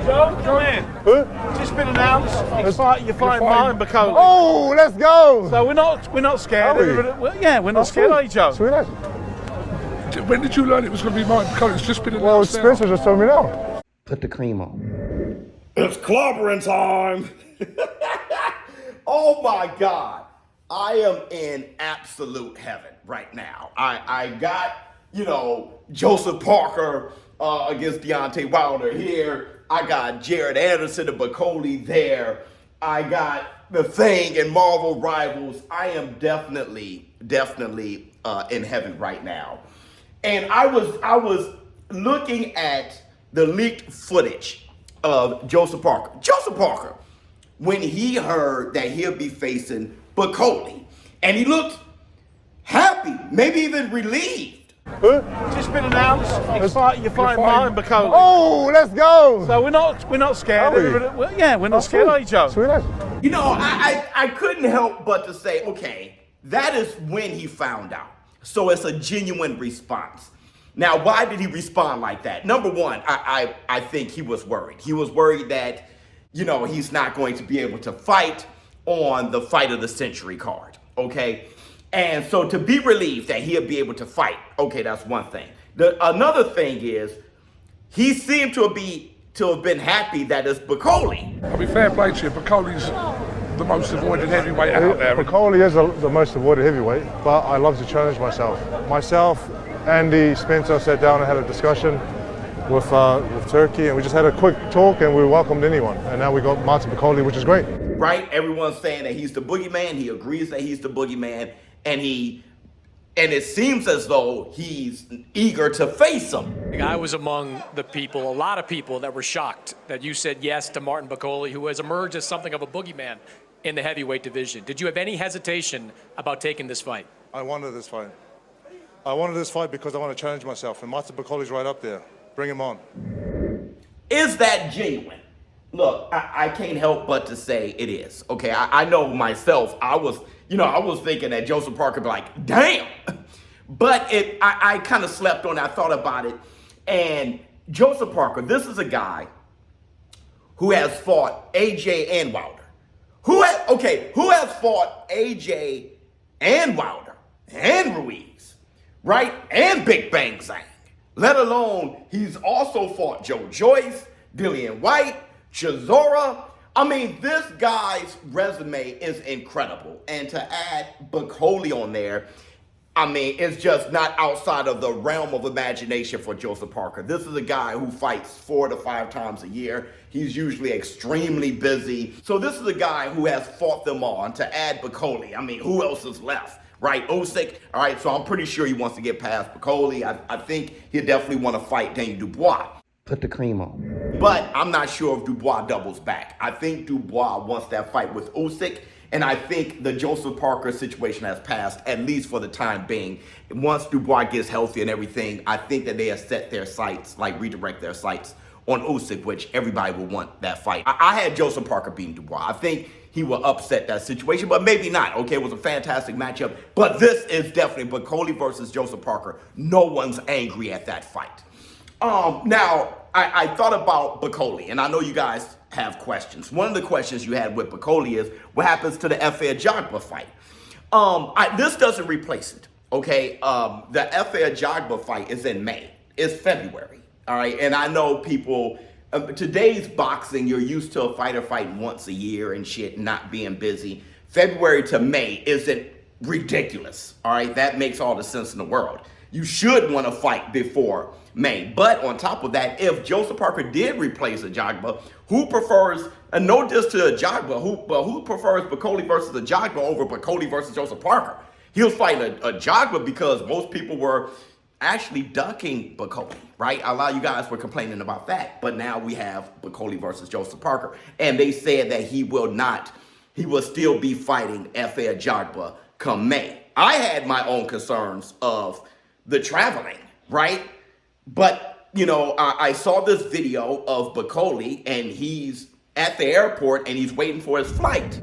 Joe, come in. Who? Just been announced. You're fighting Martin Bakole. Oh, let's go. So we're not scared. We're not scared, are you, Joe? Sweet as. When did you learn it was going to be Martin Bakole? It's just been announced. Well, Spencer just told me now. Put the cream on. It's clobbering time. Oh my God. I am in absolute heaven right now. I got, Joseph Parker against Deontay Wilder here. I got Jared Anderson and Bakole there. I got the Thing and Marvel Rivals. I am definitely in heaven right now. And I was looking at the leaked footage of Joseph Parker. Joseph Parker, when he heard that he'll be facing Bakole, and he looked happy, maybe even relieved. Who? Just been announced. You're fighting Martin Bakole. Oh, let's go. So we're not scared. We're not scared, are you, Joe? Sweet as. I couldn't help but to say, okay, that is when he found out. So it's a genuine response. Now, why did he respond like that? Number one, I think he was worried. He was worried that, he's not going to be able to fight on the fight of the century card, okay? And so to be relieved that he'll be able to fight, okay, that's one thing. Another thing is he seemed to have been happy that it's Bakole. I'll be fair play to you, Bakole's the most avoided heavyweight out there. Bakole is the most avoided heavyweight, but I love to challenge myself. Myself, Andy, Spencer sat down and had a discussion with Turkey, and we just had a quick talk, and we welcomed anyone. And now we got Martin Bakole, which is great. Right? Everyone's saying that he's the boogeyman. He agrees that he's the boogeyman, and it seems as though he's eager to face him. I was among the people, a lot of people, that were shocked that you said yes to Martin Bakole, who has emerged as something of a boogeyman in the heavyweight division. Did you have any hesitation about taking this fight? I wanted this fight. I wanted this fight because I want to challenge myself, and Martin Bakole's right up there. Bring him on. Is that genuine? Look, I can't help but to say it is. Okay, I know myself. I was thinking that Joseph Parker would be like, damn. But I kind of slept on it. I thought about it. And Joseph Parker, this is a guy who has fought AJ and Wilder. Who has fought AJ and Wilder and Ruiz, right? And Big Bang Zhang. Let alone he's also fought Joe Joyce, Dillian White, Chisora. I mean, this guy's resume is incredible. And to add Bakole on there, I mean, it's just not outside of the realm of imagination for Joseph Parker. This is a guy who fights 4 to 5 times a year. He's usually extremely busy. So this is a guy who has fought them all. And to add Bakole, I mean, who else is left? Right, Usyk. All right, so I'm pretty sure he wants to get past Bakole. I think he'll definitely want to fight Daniel Dubois. Put the cream on. But I'm not sure if Dubois doubles back. I think Dubois wants that fight with Usyk, and I think the Joseph Parker situation has passed, at least for the time being. Once Dubois gets healthy and everything, I think that they have set their sights, redirect their sights on Usyk, which everybody will want that fight. I had Joseph Parker beating Dubois. I think he will upset that situation, but maybe not. Okay, it was a fantastic matchup, but this is definitely Bakole versus Joseph Parker. No one's angry at that fight. Now, I thought about Bakole, and I know you guys have questions. One of the questions you had with Bakole is, what happens to the Efe Ajagba fight? This doesn't replace it, okay? The Efe Ajagba fight is in May. It's February, all right? And I know people, today's boxing, you're used to a fighter fighting once a year and shit, not being busy. February to May isn't ridiculous, all right? That makes all the sense in the world. You should want to fight before May. But on top of that, if Joseph Parker did replace Ajagba, who prefers, and no diss to Ajagba, who prefers Bakole versus Ajagba over Bakole versus Joseph Parker? He was fighting Ajagba because most people were actually ducking Bakole, right? A lot of you guys were complaining about that. But now we have Bakole versus Joseph Parker. And they said that he will still be fighting Efe Ajagba come May. I had my own concerns of the traveling, right? But, I saw this video of Bakole, and he's at the airport, and he's waiting for his flight.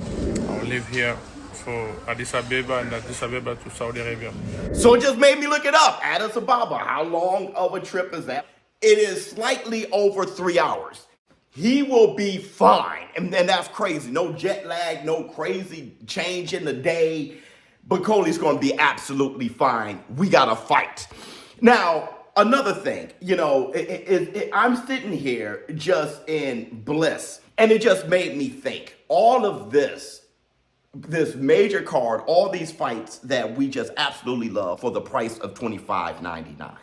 I'll live here for Addis Ababa and Addis Ababa to Saudi Arabia. So it just made me look it up. Addis Ababa, how long of a trip is that? It is slightly over 3 hours. He will be fine. And that's crazy. No jet lag, no crazy change in the day. Bakole's going to be absolutely fine. We got to fight. Now, another thing, you know, I'm sitting here just in bliss. And it just made me think, all of this major card, all these fights that we just absolutely love for the price of $25.99.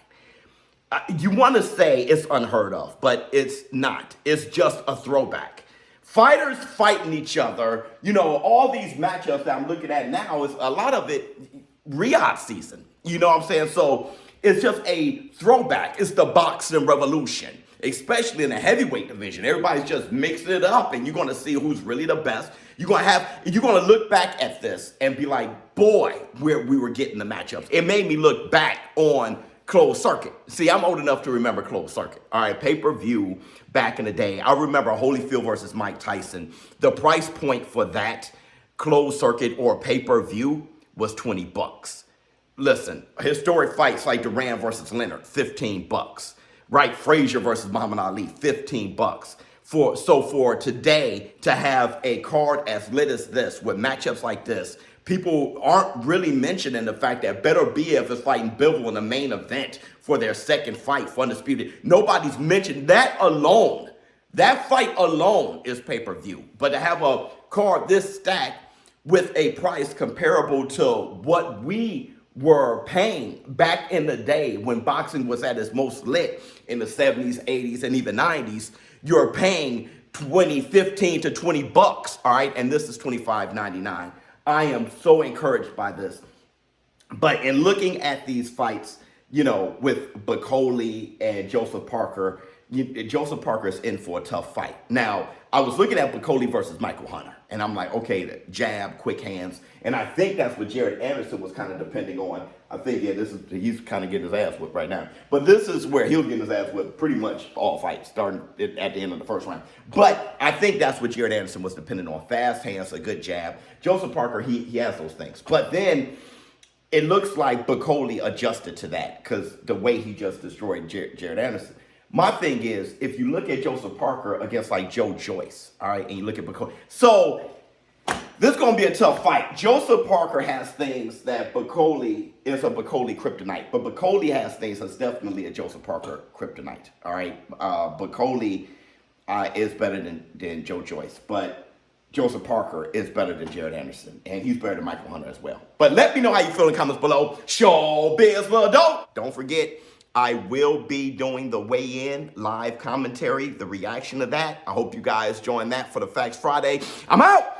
You want to say it's unheard of, but it's not. It's just a throwback. Fighters fighting each other, you know, all these matchups that I'm looking at now, is a lot of it Riyadh season. You know what I'm saying? So it's just a throwback. It's the boxing revolution, especially in the heavyweight division. Everybody's just mixing it up, and you're going to see who's really the best. You're going to look back at this and be like, boy, where we were getting the matchups. It made me look back on closed circuit. See, I'm old enough to remember closed circuit. All right, pay-per-view back in the day. I remember Holyfield versus Mike Tyson. The price point for that closed circuit or pay-per-view was $20. Listen, historic fights like Duran versus Leonard, $15. Right, Frazier versus Muhammad Ali, $15. For today to have a card as lit as this with matchups like this, people aren't really mentioning the fact that Better BF is fighting Bivol in the main event for their second fight for Undisputed. Nobody's mentioned that alone. That fight alone is pay-per-view. But to have a card this stacked with a price comparable to what we were paying back in the day when boxing was at its most lit in the 70s, 80s, and even 90s, you're paying $15 to $20, all right? And this is $25.99. I am so encouraged by this. But in looking at these fights, you know, with Bakole and Joseph Parker, Joseph Parker is in for a tough fight. Now, I was looking at Bakole versus Michael Hunter, and I'm like, okay, the jab, quick hands. And I think that's what Jared Anderson was kind of depending on. I think, yeah, he's kind of getting his ass whipped right now. But this is where he'll get his ass whipped pretty much all fights, starting at the end of the first round. But I think that's what Jared Anderson was depending on. Fast hands, a good jab. Joseph Parker, he has those things. But then it looks like Bakole adjusted to that because the way he just destroyed Jared Anderson. My thing is, if you look at Joseph Parker against like Joe Joyce, all right, and you look at Bakole. So this is going to be a tough fight. Joseph Parker has things that Bakole is a Bakole kryptonite, but Bakole has things that's definitely a Joseph Parker kryptonite, all right? Bakole is better than Joe Joyce, but Joseph Parker is better than Jared Anderson, and he's better than Michael Hunter as well. But let me know how you feel in the comments below. ShowBizz for dope. Don't forget, I will be doing the weigh-in live commentary, the reaction to that. I hope you guys join that for the Facts Friday. I'm out.